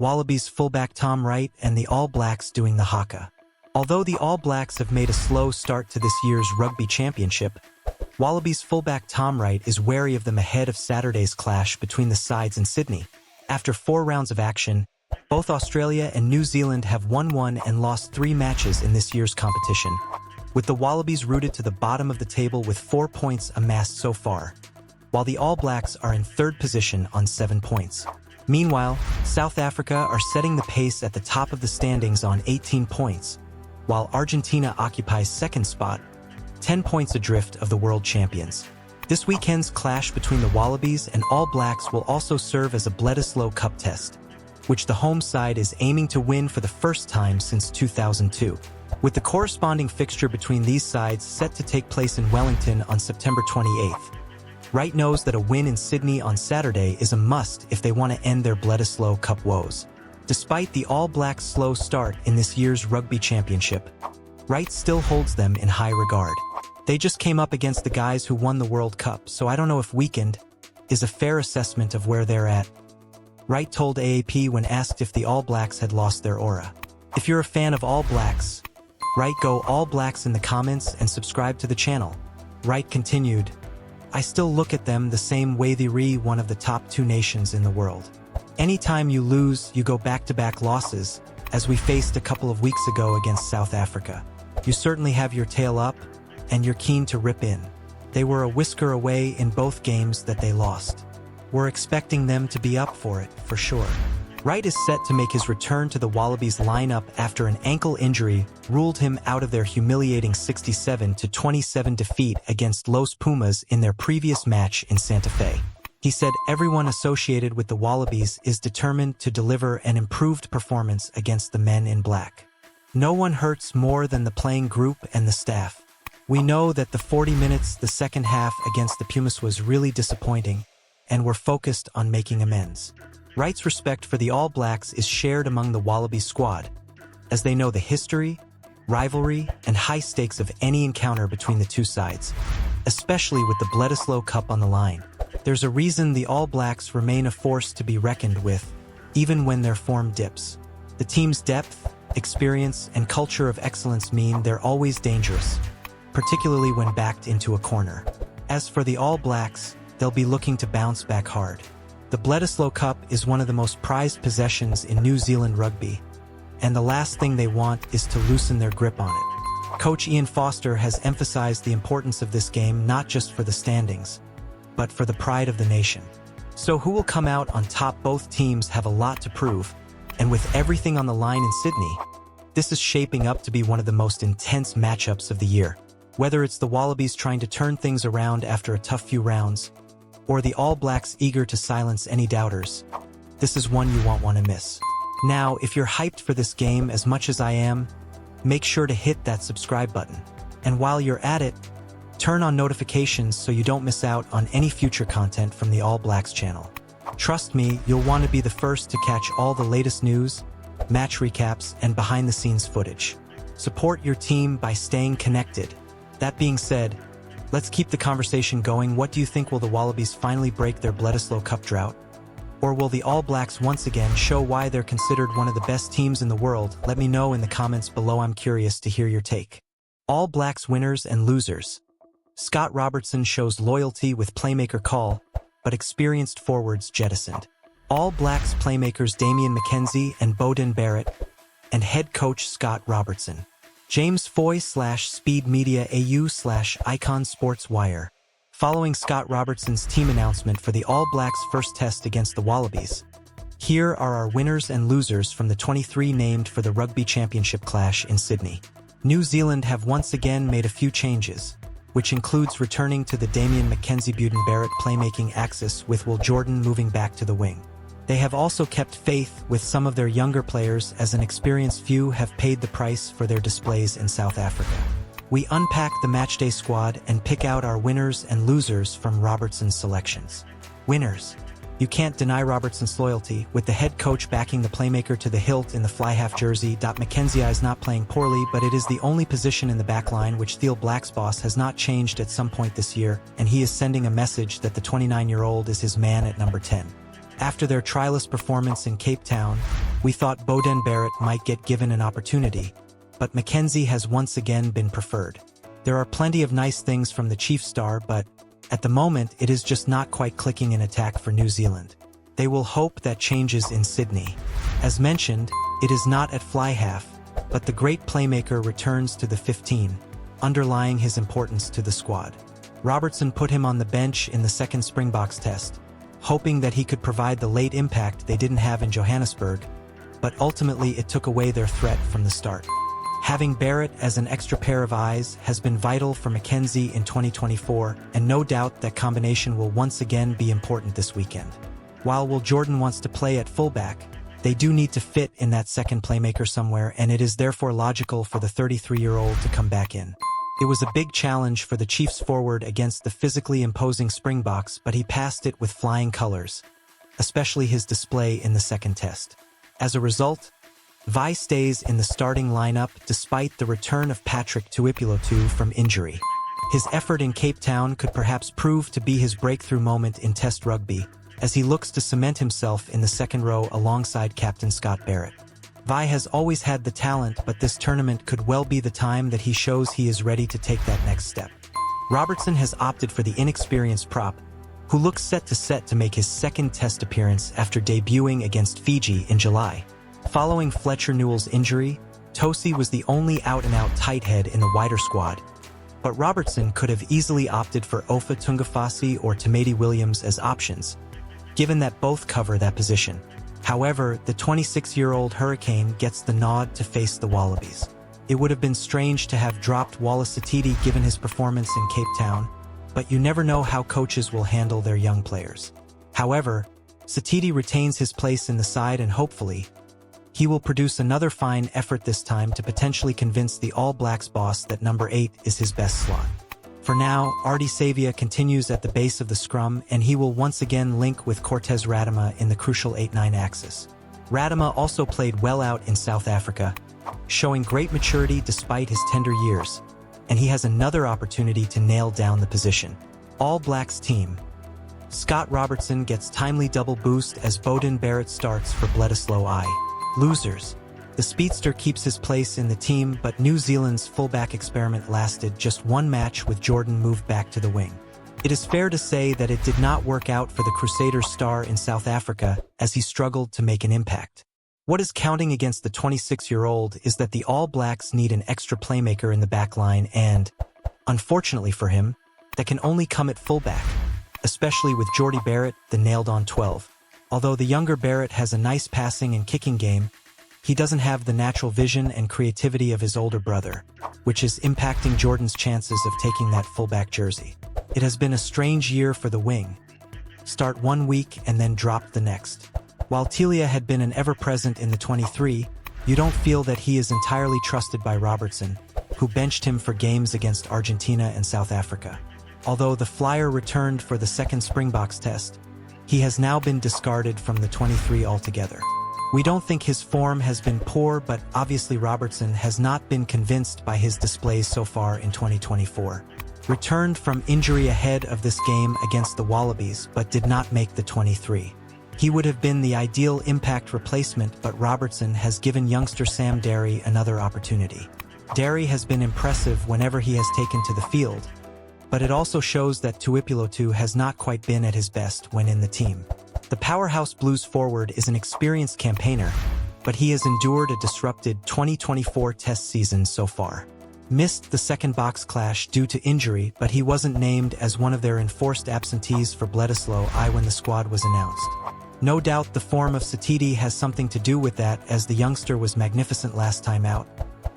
Wallabies fullback Tom Wright and the All Blacks doing the haka. Although the All Blacks have made a slow start to this year's Rugby Championship, Wallabies fullback Tom Wright is wary of them ahead of Saturday's clash between the sides in Sydney. After 4 rounds of action, both Australia and New Zealand have won and lost 3 matches in this year's competition, with the Wallabies rooted to the bottom of the table with 4 points amassed so far, while the All Blacks are in 3rd position on 7 points. Meanwhile, South Africa are setting the pace at the top of the standings on 18 points, while Argentina occupies 2nd spot, 10 points adrift of the world champions. This weekend's clash between the Wallabies and All Blacks will also serve as a Bledisloe Cup test, which the home side is aiming to win for the first time since 2002. With the corresponding fixture between these sides set to take place in Wellington on September 28th, Wright knows that a win in Sydney on Saturday is a must if they want to end their Bledisloe Cup woes. Despite the All Blacks' slow start in this year's Rugby Championship, Wright still holds them in high regard. They just came up against the guys who won the World Cup, so I don't know if weakened is a fair assessment of where they're at. Wright told AAP when asked if the All Blacks had lost their aura. If you're a fan of All Blacks, Wright, go All Blacks in the comments and subscribe to the channel. Wright continued, I still look at them the same way they're one of the top 2 nations in the world. Anytime you lose, you go back-to-back losses, as we faced a couple of weeks ago against South Africa. You certainly have your tail up, and you're keen to rip in. They were a whisker away in both games that they lost. We're expecting them to be up for it, for sure. Wright is set to make his return to the Wallabies lineup after an ankle injury ruled him out of their humiliating 67-27 defeat against Los Pumas in their previous match in Santa Fe. He said everyone associated with the Wallabies is determined to deliver an improved performance against the men in black. No one hurts more than the playing group and the staff. We know that the 40 minutes the second half against the Pumas was really disappointing, and we're focused on making amends. Wright's respect for the All Blacks is shared among the Wallaby squad, as they know the history, rivalry, and high stakes of any encounter between the 2 sides, especially with the Bledisloe Cup on the line. There's a reason the All Blacks remain a force to be reckoned with, even when their form dips. The team's depth, experience, and culture of excellence mean they're always dangerous, particularly when backed into a corner. As for the All Blacks, they'll be looking to bounce back hard. The Bledisloe Cup is one of the most prized possessions in New Zealand rugby, and the last thing they want is to loosen their grip on it. Coach Ian Foster has emphasized the importance of this game not just for the standings, but for the pride of the nation. So who will come out on top? Both teams have a lot to prove, and with everything on the line in Sydney, this is shaping up to be one of the most intense matchups of the year. Whether it's the Wallabies trying to turn things around after a tough few rounds, or the All Blacks eager to silence any doubters, this is one you won't want to miss. Now, if you're hyped for this game as much as I am, make sure to hit that subscribe button. And while you're at it, turn on notifications so you don't miss out on any future content from the All Blacks channel. Trust me, you'll want to be the first to catch all the latest news, match recaps, and behind-the-scenes footage. Support your team by staying connected. That being said, let's keep the conversation going. What do you think? Will the Wallabies finally break their Bledisloe Cup drought? Or will the All Blacks once again show why they're considered one of the best teams in the world? Let me know in the comments below. I'm curious to hear your take. All Blacks winners and losers. Scott Robertson shows loyalty with playmaker call, but experienced forwards jettisoned. All Blacks playmakers Damian McKenzie and Beauden Barrett, and head coach Scott Robertson. James Foy /Speed Media AU /Icon Sports Wire. Following Scott Robertson's team announcement for the All Blacks' first test against the Wallabies, here are our winners and losers from the 23 named for the Rugby Championship clash in Sydney. New Zealand have once again made a few changes, which includes returning to the Damian McKenzie-Beauden Barrett playmaking axis with Will Jordan moving back to the wing. They have also kept faith with some of their younger players, as an experienced few have paid the price for their displays in South Africa. We unpack the matchday squad and pick out our winners and losers from Robertson's selections. Winners. You can't deny Robertson's loyalty, with the head coach backing the playmaker to the hilt in the fly-half jersey. McKenzie is not playing poorly, but it is the only position in the backline which Theo Black's boss has not changed at some point this year, and he is sending a message that the 29-year-old is his man at number 10. After their trialist performance in Cape Town, We thought Beauden Barrett might get given an opportunity, but Mackenzie has once again been preferred. There are plenty of nice things from the Chiefs star, but at the moment it is just not quite clicking in attack for New Zealand. They will hope that changes in Sydney. As mentioned, it is not at fly half, but the great playmaker returns to the 15, underlying his importance to the squad. Robertson put him on the bench in the second Springboks test, hoping that he could provide the late impact they didn't have in Johannesburg, but ultimately it took away their threat from the start. Having Barrett as an extra pair of eyes has been vital for Mackenzie in 2024, and no doubt that combination will once again be important this weekend. While Will Jordan wants to play at fullback, they do need to fit in that second playmaker somewhere, and it is therefore logical for the 33-year-old to come back in. It was a big challenge for the Chiefs forward against the physically imposing Springboks, but he passed it with flying colors, especially his display in the second test. As a result, Vi stays in the starting lineup despite the return of Patrick Tuipulotu from injury. His effort in Cape Town could perhaps prove to be his breakthrough moment in Test rugby, as he looks to cement himself in the second row alongside Captain Scott Barrett. Vi has always had the talent, but this tournament could well be the time that he shows he is ready to take that next step. Robertson has opted for the inexperienced prop, who looks set to make his second Test appearance after debuting against Fiji in July. Following Fletcher Newell's injury, Tosi was the only out-and-out tight head in the wider squad, but Robertson could have easily opted for Ofa Tungafasi or Tamati Williams as options, given that both cover that position. However, the 26-year-old Hurricane gets the nod to face the Wallabies. It would have been strange to have dropped Wallace Satiti given his performance in Cape Town, but you never know how coaches will handle their young players. However, Satiti retains his place in the side, and hopefully, he will produce another fine effort this time to potentially convince the All Blacks boss that number 8 is his best slot. For now, Artie Savia continues at the base of the scrum, and he will once again link with Cortez Radama in the crucial 8-9 axis. Radama also played well out in South Africa, showing great maturity despite his tender years, and he has another opportunity to nail down the position. All Blacks team. Scott Robertson gets timely double boost as Beauden Barrett starts for Bledisloe I. Losers. The speedster keeps his place in the team, but New Zealand's fullback experiment lasted just one match with Jordan moved back to the wing. It is fair to say that it did not work out for the Crusaders star in South Africa, as he struggled to make an impact. What is counting against the 26-year-old is that the All Blacks need an extra playmaker in the back line, and, unfortunately for him, that can only come at fullback, especially with Jordie Barrett, the nailed-on 12. Although the younger Barrett has a nice passing and kicking game, he doesn't have the natural vision and creativity of his older brother, which is impacting Jordan's chances of taking that fullback jersey. It has been a strange year for the wing. Start one week and then drop the next. While Telia had been an ever-present in the 23, you don't feel that he is entirely trusted by Robertson, who benched him for games against Argentina and South Africa. Although the flyer returned for the second Springboks test, he has now been discarded from the 23 altogether. We don't think his form has been poor, but obviously Robertson has not been convinced by his displays so far in 2024. Returned from injury ahead of this game against the Wallabies, but did not make the 23. He would have been the ideal impact replacement, but Robertson has given youngster Sam Derry another opportunity. Derry has been impressive whenever he has taken to the field, but it also shows that Tuipulotu has not quite been at his best when in the team. The powerhouse Blues forward is an experienced campaigner, but he has endured a disrupted 2024 test season so far. Missed the second box clash due to injury, but he wasn't named as one of their enforced absentees for Bledisloe I when the squad was announced. No doubt the form of Satiti has something to do with that, as the youngster was magnificent last time out,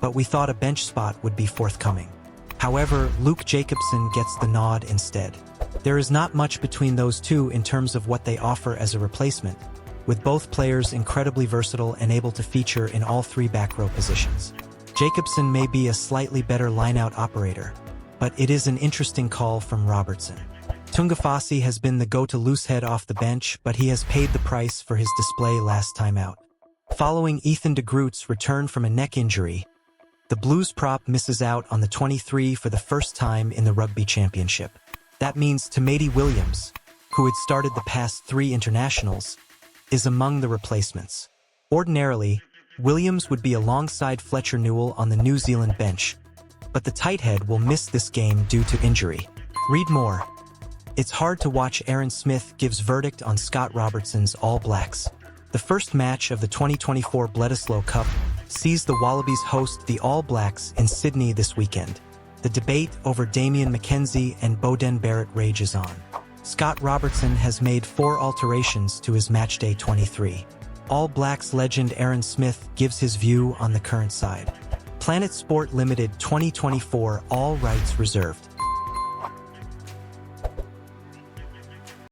but we thought a bench spot would be forthcoming. However, Luke Jacobson gets the nod instead. There is not much between those two in terms of what they offer as a replacement, with both players incredibly versatile and able to feature in all three back row positions. Jacobson may be a slightly better line-out operator, but it is an interesting call from Robertson. Tungafasi has been the go-to loosehead off the bench, but he has paid the price for his display last time out. Following Ethan de Groot's return from a neck injury, the Blues prop misses out on the 23 for the first time in the Rugby Championship. That means Tamati Williams, who had started the past 3 internationals, is among the replacements. Ordinarily, Williams would be alongside Fletcher Newell on the New Zealand bench, but the tight head will miss this game due to injury. Read more. It's hard to watch. Aaron Smith gives verdict on Scott Robertson's All Blacks. The first match of the 2024 Bledisloe Cup sees the Wallabies host the All Blacks in Sydney this weekend. The debate over Damian McKenzie and Beauden Barrett rages on. Scott Robertson has made 4 alterations to his matchday 23. All Blacks legend Aaron Smith gives his view on the current side. Planet Sport Limited 2024 All rights reserved.